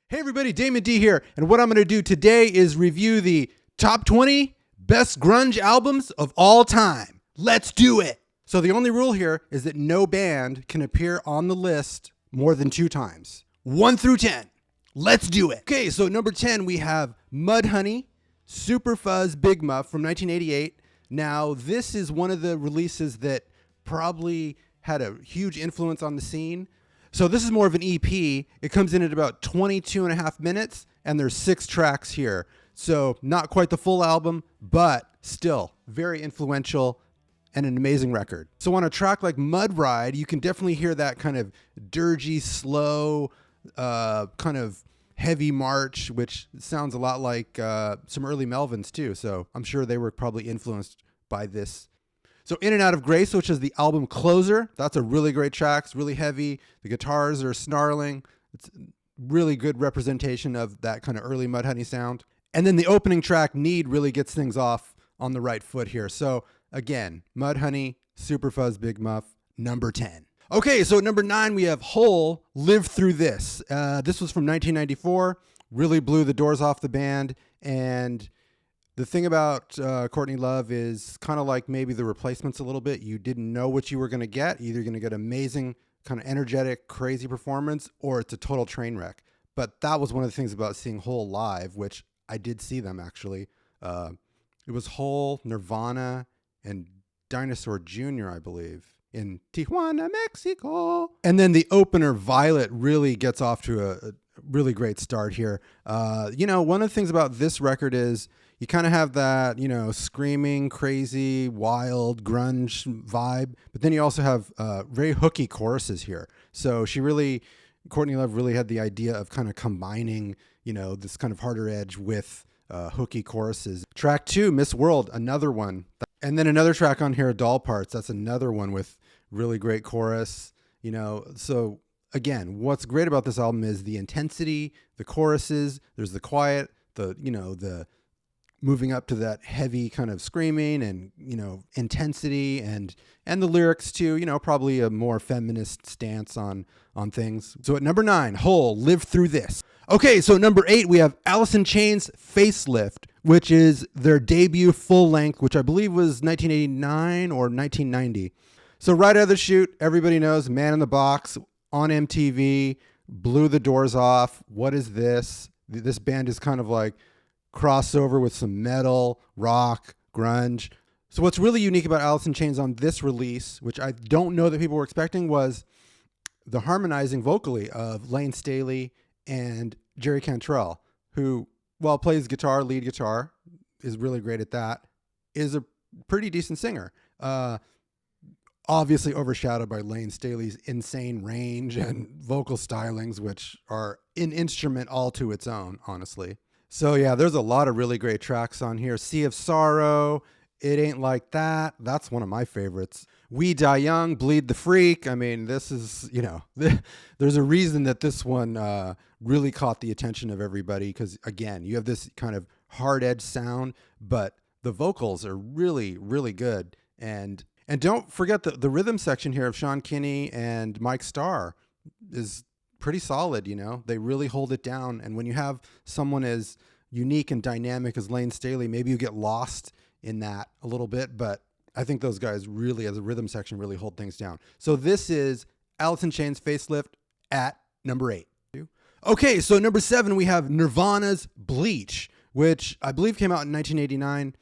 Hey everybody, Damon D here, and what I'm going to do today is review the top 20 best grunge albums of all time. Let's do it! So the only rule here is that no band can appear on the list more than 2 times. 1 through 10. Let's do it! Okay, so number 10 we have Mudhoney, Super Fuzz Big Muff from 1988. Now this is one of the releases that probably had a huge influence on the scene. So this is more of an EP. It comes in at about 22 and a half minutes, and there's 6 tracks here. So not quite the full album, but still very influential and an amazing record. So on a track like Mud Ride, you can definitely hear that kind of dirgy, slow, kind of heavy march, which sounds a lot like some early Melvins too. So I'm sure they were probably influenced by this. So In and Out of Grace, which is the album closer, that's a really great track. It's really heavy. The guitars are snarling. It's really good representation of that kind of early Mudhoney sound. And then the opening track, Need, really gets things off on the right foot here. So again, Mudhoney, Super Fuzz Big Muff, number 10. Okay, so at number 9, we have Hole, Live Through This. This was from 1994. Really blew the doors off the band. And the thing about Courtney Love is kind of like maybe the Replacements a little bit. You didn't know what you were going to get. Either you're going to get amazing, kind of energetic, crazy performance, or it's a total train wreck. But that was one of the things about seeing Hole live, which I did see them actually. It was Hole, Nirvana, and Dinosaur Jr., I believe, in Tijuana, Mexico. And then the opener, Violet, really gets off to a really great start here. One of the things about this record is you kind of have that, screaming, crazy, wild, grunge vibe, but then you also have very hooky choruses here. So Courtney Love really had the idea of kind of combining, this kind of harder edge with hooky choruses. Track 2, Miss World, another one. And then another track on here, Doll Parts. That's another one with really great chorus, So again, what's great about this album is the intensity, the choruses, there's the quiet, the moving up to that heavy kind of screaming and, intensity and the lyrics too, probably a more feminist stance on things. So at number 9, Hole, Live Through This. Okay, so number 8, we have Alice in Chains' Facelift, which is their debut full length, which I believe was 1989 or 1990. So right out of the chute, everybody knows Man in the Box on MTV, blew the doors off. What is this? This band is kind of like crossover with some metal, rock, grunge. So what's really unique about Alice in Chains on this release, which I don't know that people were expecting, was the harmonizing vocally of Layne Staley and Jerry Cantrell, who, while plays guitar, lead guitar, is really great at that, is a pretty decent singer. Obviously overshadowed by Layne Staley's insane range and vocal stylings, which are an instrument all to its own, honestly. So yeah, there's a lot of really great tracks on here. Sea of Sorrow, It Ain't Like That. That's one of my favorites. We Die Young, Bleed the Freak. I mean, this is, there's a reason that this one really caught the attention of everybody because, again, you have this kind of hard-edged sound, but the vocals are really, really good. And don't forget the rhythm section here of Sean Kinney and Mike Starr is pretty solid, They really hold it down. And when you have someone as unique and dynamic as Layne Staley, maybe you get lost in that a little bit, but I think those guys really, as a rhythm section, really hold things down. So this is Alice in Chains' Facelift at number 8. Okay, so number 7, we have Nirvana's Bleach, which I believe came out in 1989.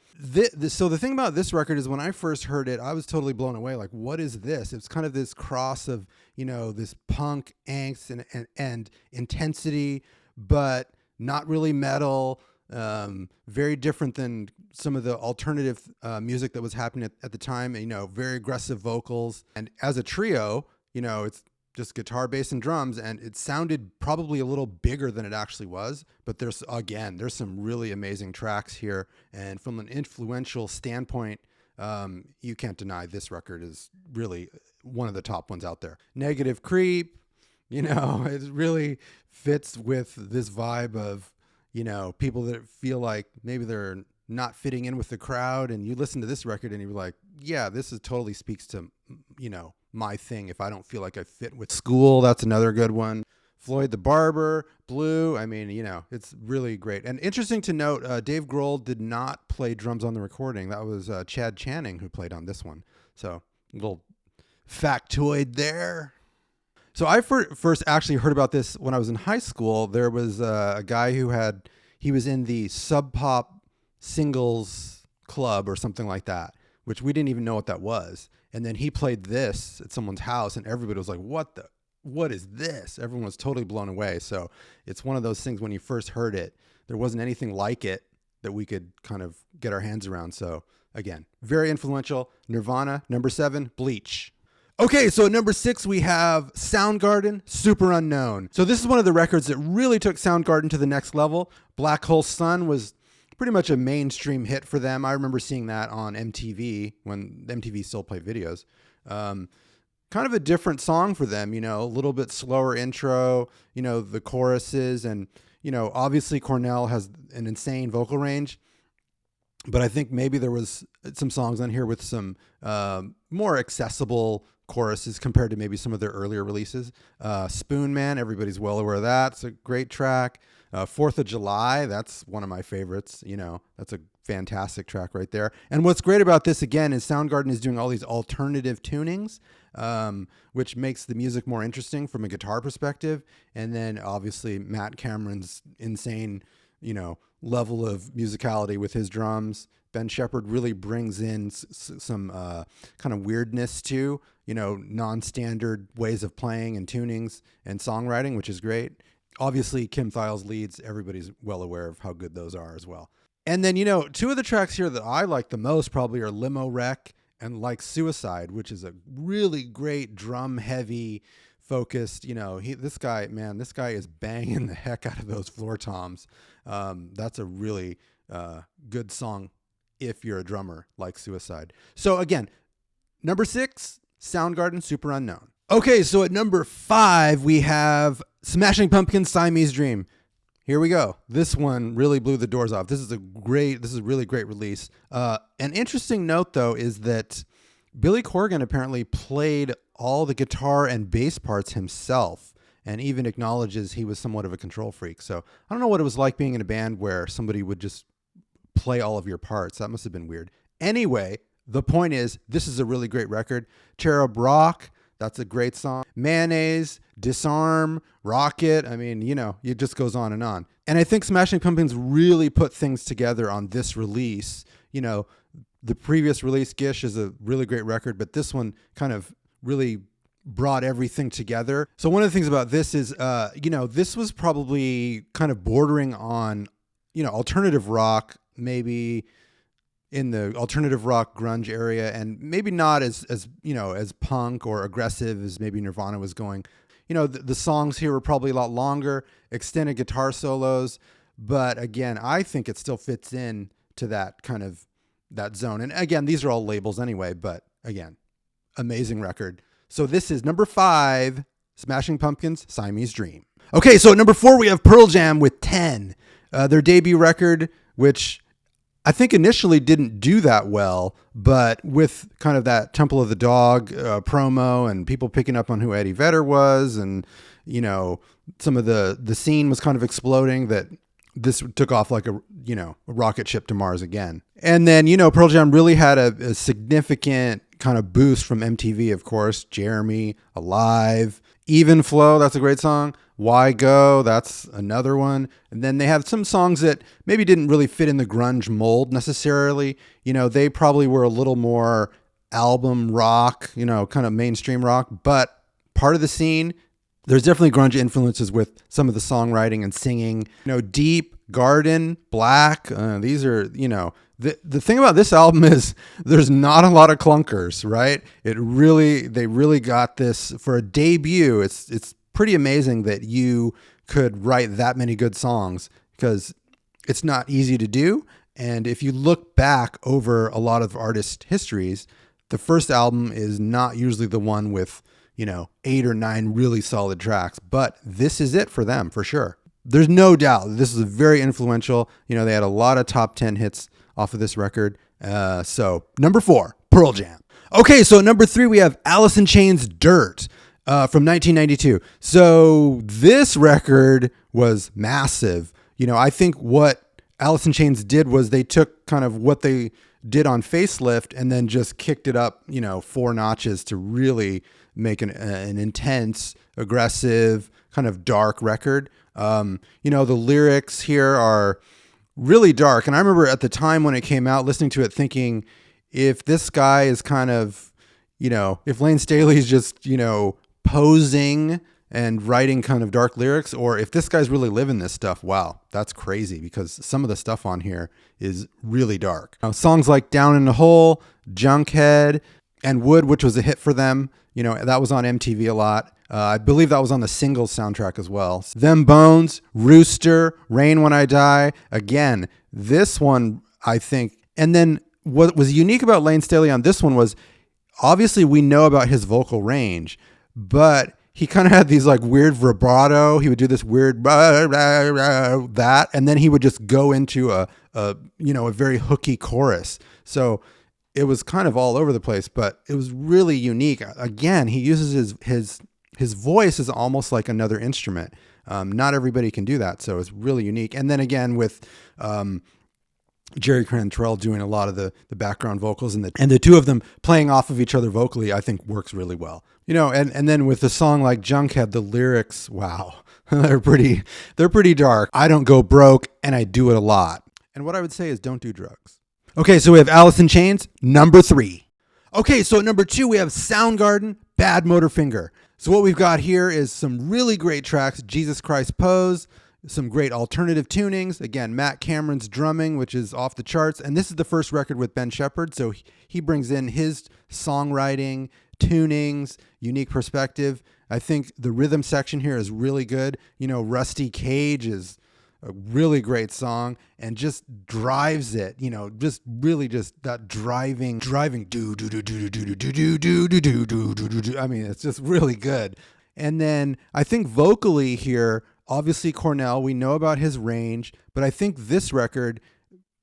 So the thing about this record is when I first heard it, I was totally blown away. Like, what is this? It's kind of this cross of, this punk angst and intensity, but not really metal. Very different than some of the alternative music that was happening at the time. Very aggressive vocals. And as a trio, it's just guitar, bass, and drums, and it sounded probably a little bigger than it actually was, but there's some really amazing tracks here, and from an influential standpoint, you can't deny this record is really one of the top ones out there. Negative Creep, it really fits with this vibe of, people that feel like maybe they're not fitting in with the crowd, and you listen to this record and you're like, yeah, this is totally speaks to, my thing. If I don't feel like I fit with school, that's another good one. Floyd the Barber, Blue. I mean, it's really great. And interesting to note, Dave Grohl did not play drums on the recording. That was Chad Channing who played on this one. So little factoid there. So I first actually heard about this when I was in high school. There was a guy he was in the Sub Pop Singles Club or something like that, which we didn't even know what that was. And then he played this at someone's house and everybody was like, what is this? Everyone was totally blown away. So it's one of those things when you first heard it, there wasn't anything like it that we could kind of get our hands around. So again, very influential. Nirvana. Number 7, Bleach. Okay, so at number 6, we have Soundgarden, Super Unknown. So this is one of the records that really took Soundgarden to the next level. Black Hole Sun was pretty much a mainstream hit for them. I remember seeing that on MTV when MTV still played videos. Kind of a different song for them, a little bit slower intro, the choruses, and, obviously Cornell has an insane vocal range. But I think maybe there was some songs on here with some more accessible choruses compared to maybe some of their earlier releases. Spoon Man, everybody's well aware of that. It's a great track. 4th of July, that's one of my favorites. That's a fantastic track right there. And what's great about this, again, is Soundgarden is doing all these alternative tunings, which makes the music more interesting from a guitar perspective. And then obviously Matt Cameron's insane, level of musicality with his drums. Ben Shepherd really brings in some kind of weirdness to, non-standard ways of playing and tunings and songwriting, which is great. Obviously, Kim Thile's leads, everybody's well aware of how good those are as well. And then, 2 of the tracks here that I like the most probably are Limo Wreck and Like Suicide, which is a really great drum-heavy focused, this guy is banging the heck out of those floor toms. That's a really good song if you're a drummer, Like Suicide. So again, number 6, Soundgarden, Super Unknown. Okay, so at number 5, we have Smashing Pumpkins, Siamese Dream. Here we go. This one really blew the doors off. This is a really great release. An interesting note, though, is that Billy Corgan apparently played all the guitar and bass parts himself and even acknowledges he was somewhat of a control freak. So I don't know what it was like being in a band where somebody would just play all of your parts. That must have been weird. Anyway, the point is, this is a really great record. Cherub Rock, that's a great song. Mayonnaise, Disarm, Rocket. I mean, it just goes on and on. And I think Smashing Pumpkins really put things together on this release. The previous release, Gish, is a really great record, but this one kind of really brought everything together. So one of the things about this is, this was probably kind of bordering on, alternative rock, maybe in the alternative rock grunge area, and maybe not as punk or aggressive as maybe Nirvana was going. The songs here were probably a lot longer, extended guitar solos, but again, I think it still fits in to that kind of that zone. And again, these are all labels anyway, but again, amazing record. So this is number 5, Smashing Pumpkins, Siamese Dream. Okay, so at number 4, we have Pearl Jam with 10, their debut record, which I think initially didn't do that well, but with kind of that Temple of the Dog promo and people picking up on who Eddie Vedder was, and some of the scene was kind of exploding, that this took off like a rocket ship to Mars again. And then Pearl Jam really had a significant kind of boost from MTV, of course. Jeremy, Alive, Even Flow, that's a great song. Why Go, that's another one. And then they have some songs that maybe didn't really fit in the grunge mold necessarily. They probably were a little more album rock, kind of mainstream rock, but part of the scene. There's definitely grunge influences with some of the songwriting and singing. Deep, Garden, Black. These are, the thing about this album is there's not a lot of clunkers, right? They really got this for a debut. It's pretty amazing that you could write that many good songs, because it's not easy to do. And if you look back over a lot of artist histories, the first album is not usually the one with 8 or 9 really solid tracks, but this is it for them for sure. There's no doubt this is very influential. They had a lot of top 10 hits off of this record. So number 4, Pearl Jam. Okay, so number 3, we have Alice in Chains' Dirt. from 1992. So this record was massive. I think what Alice in Chains did was they took kind of what they did on Facelift and then just kicked it up, 4 notches to really make an intense, aggressive, kind of dark record. The lyrics here are really dark. And I remember at the time when it came out, listening to it thinking, if this guy is kind of, if Layne Staley is just, posing and writing kind of dark lyrics, or if this guy's really living this stuff, wow, that's crazy, because some of the stuff on here is really dark. Songs like Down in the Hole, Junkhead, and Wood, which was a hit for them, that was on MTV a lot. I believe that was on the Singles soundtrack as well. Them Bones, Rooster, Rain When I Die. Again, this one, I think. And then what was unique about Layne Staley on this one was, obviously we know about his vocal range, but he kind of had these like weird vibrato. He would do this weird that, and then he would just go into a very hooky chorus. So it was kind of all over the place, but it was really unique. Again, he uses his voice is almost like another instrument. Not everybody can do that, so it's really unique. And then again with Jerry Cantrell doing a lot of the background vocals, and the two of them playing off of each other vocally, I think works really well. And then with a song like Junkhead, the lyrics, wow, they're pretty dark. I don't go broke and I do it a lot. And what I would say is don't do drugs. Okay, so we have Alice in Chains, number 3. Okay, so at number 2, we have Soundgarden, Bad Motorfinger. So what we've got here is some really great tracks, Jesus Christ Pose, some great alternative tunings. Again, Matt Cameron's drumming, which is off the charts. And this is the first record with Ben Shepherd, so he brings in his songwriting, tunings, unique perspective. I think the rhythm section here is really good. Rusty Cage is a really great song and just drives it, just really just that driving do do do do do do do do do do do do do. I mean, it's just really good. And then I think vocally here, obviously Cornell, we know about his range, but I think this record,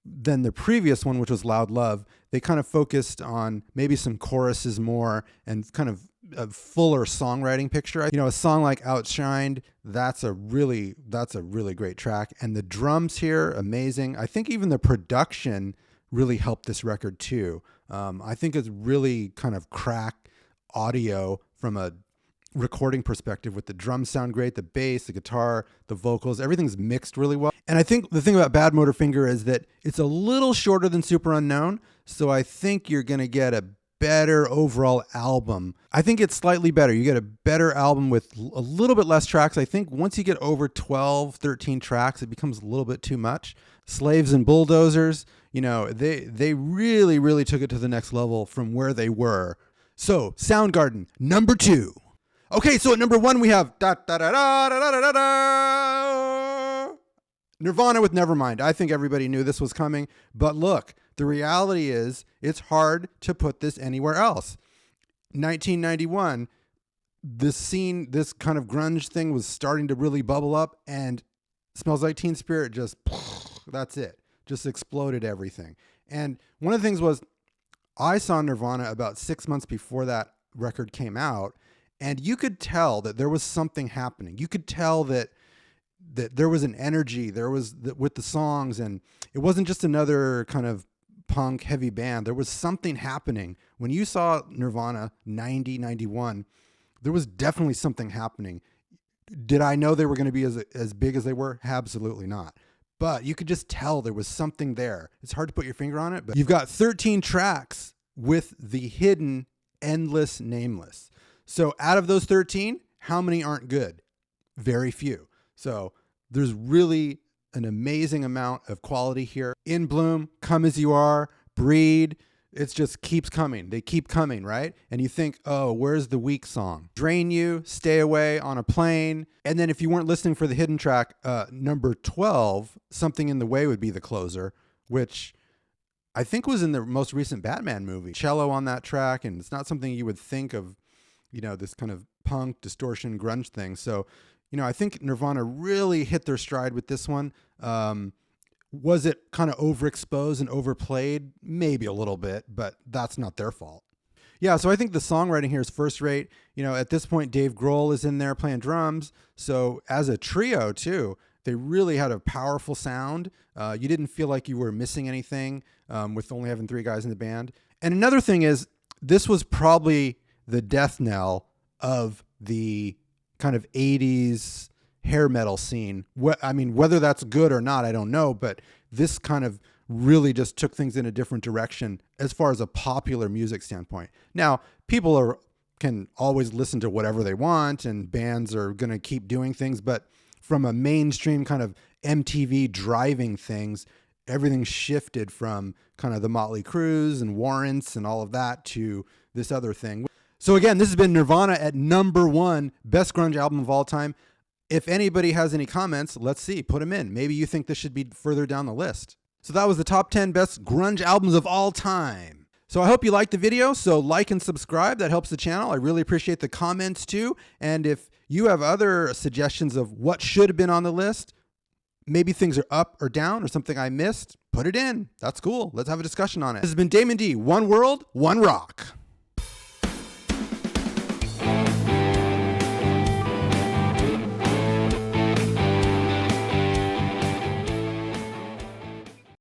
than the previous one, which was Loud Love, they kind of focused on maybe some choruses more and kind of a fuller songwriting picture. A song like Outshined, that's a really great track. And the drums here, amazing. I think even the production really helped this record too. I think it's really kind of crack audio from a recording perspective, with the drums sound great, the bass, the guitar, the vocals, everything's mixed really well. And I think the thing about Bad Motorfinger is that it's a little shorter than Super Unknown, so I think you're going to get a better overall album. I think it's slightly better. You get a better album with a little bit less tracks. I think once you get over 12, 13 tracks, it becomes a little bit too much. Slaves and Bulldozers, they really, really took it to the next level from where they were. So Soundgarden, number 2. Okay, so at number 1 we have Nirvana with Nevermind. I think everybody knew this was coming, but look, the reality is it's hard to put this anywhere else. 1991, this kind of grunge thing was starting to really bubble up, and Smells Like Teen Spirit that's it. Just exploded everything. And one of the things was, I saw Nirvana about 6 months before that record came out, and you could tell that there was something happening. You could tell that there was an energy, with the songs, and it wasn't just another kind of punk heavy band. There was something happening. When you saw Nirvana 90, 91, there was definitely something happening. Did I know they were going to be as big as they were? Absolutely not. But you could just tell there was something there. It's hard to put your finger on it, but you've got 13 tracks with the hidden Endless Nameless. So out of those 13, how many aren't good? Very few. So there's really an amazing amount of quality here. In Bloom, Come As You Are, Breed, it just keeps coming. They keep coming, right? And you think, oh, where's the weak song? Drain You, Stay Away, On a Plane. And then if you weren't listening for the hidden track, number 12, Something in the Way would be the closer, which I think was in the most recent Batman movie. Cello on that track, and it's not something you would think of, this kind of punk, distortion, grunge thing. So, I think Nirvana really hit their stride with this one. Was it kind of overexposed and overplayed? Maybe a little bit, but that's not their fault. Yeah, so I think the songwriting here is first rate. You know, at this point, Dave Grohl is in there playing drums. So as a trio too, they really had a powerful sound. You didn't feel like you were missing anything with only having 3 guys in the band. And another thing is, this was probably the death knell of the kind of 80s hair metal scene. I mean, whether that's good or not, I don't know, but this kind of really just took things in a different direction as far as a popular music standpoint. Now, people can always listen to whatever they want, and bands are going to keep doing things, but from a mainstream kind of MTV driving things, everything shifted from kind of the Motley Crues and Warrants and all of that to this other thing. So again, this has been Nirvana at number 1, best grunge album of all time. If anybody has any comments, let's see, put them in. Maybe you think this should be further down the list. So that was the top 10 best grunge albums of all time. So I hope you liked the video. So like and subscribe. That helps the channel. I really appreciate the comments too. And if you have other suggestions of what should have been on the list, maybe things are up or down or something I missed, put it in. That's cool. Let's have a discussion on it. This has been Damon D. One World, One Rock.